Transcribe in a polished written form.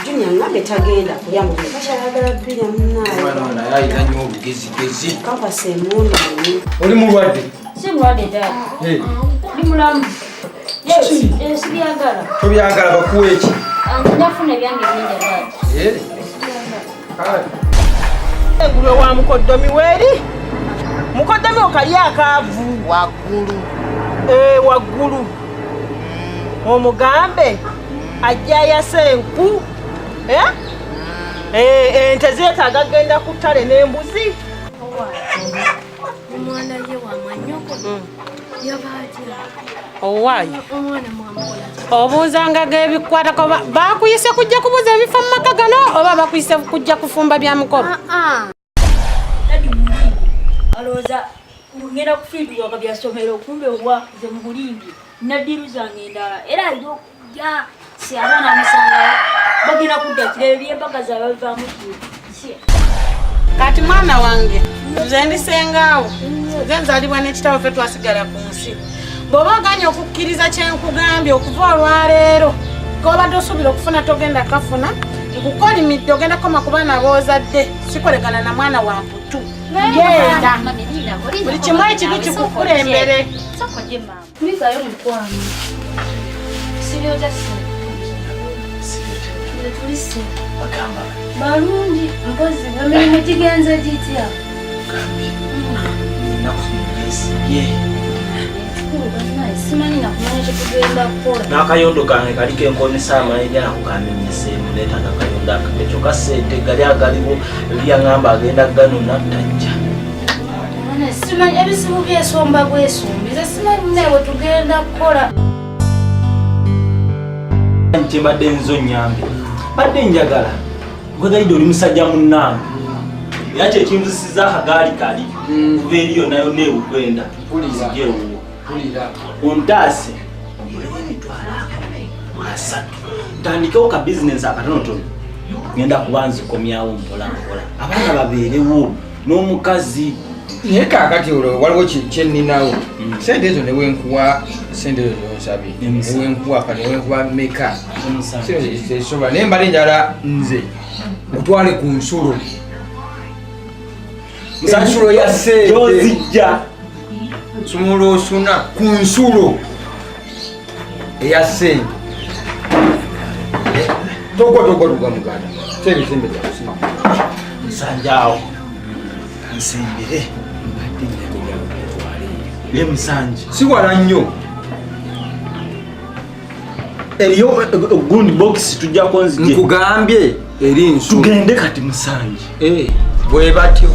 Junior ngabe tagenda kuyamba kashagala pili amna. Bwana yayi nanyo obugezi. Kapa semono. Oli mulwadde? Si mulwadde dada. Ndi mulamu. Yes, byagala. Tobyagala bakuwe ki? Ndafuna byange bingi dada. Egulwe wa mukoddomi weri. Mukoddomi okali akaavu waggulu. Waggulu. Omugambe ajja yasenku. Ente zeetaaga genda ku ttale n'embuzi. Omwana ye wa manyoko. Yabaatira. Owaayi. Omwana mwamukola. Obuuzanga gebikwatako bakuyise kujja kubuuza ebifa mu maka gano oba bakuyise kujja kufumba bya mukolo? Alooza ngenda kufiirwa ka byasomero kumbe owa ze mu bulimbi nadiru zange endala era alina okujja si abaana musanga bagenda kudda kirebe by'empaka zabavaamu Kati mwana wange nze ndisengaawo nze nzalibwa n'ekitabo ffe twasigala ku nsi bw'oba oganye okukkiriza kyenkugambye okuva olwaleero k'obadde osuubira okufuna togenda kafuna nkukolimidde ogenda koma ku baana boozadde sikolegana na mwana wa mputu genda buli kimu ekibi kikukulembere. Tulisayo mukwano siryoza tulise balungi mpozi emirimu gigenze gitya simanyi nakumanya kyekugenda kukola n'akayondo kange kaliko enkonesa amayinja nakukamenyeseemu neetaaga akayondo akakekyo kasente gali agaliwo ebyaŋŋamba agenda ganona tajja simanyi ebisibu byesomba bwesumbize simanyi naye wetugenda kukola nti mbadde nzo nnyambe badde njagala nkwegalidde oli musajja munnange era kyekinzisiza akagaali kali kuba eriyo nayo neebukwenda zigewo ontaase emitwalo 3 ntandikewo ka bizinesi akatonotono ngenda kuba nzikomyawo mpolampola abaana babeerewo n'omukazi naye kaakati waliwo kyenninawo sente ezo newenkuwa sente ezo zonsabye newenkuwa ka newenkuwa meka tezisobola naye mbale njala nze mutwale ku nsulo ensulo ya sente ozijja sumula osuna ku nsulo eya sente togotogotuga muganda sebisembe byakusimba nsanjaawo nsembere ye musanje siwala nnyo eriyo gundi box tujjako nzije nkugambye eri nsulo tugende kati musanje bwe batyo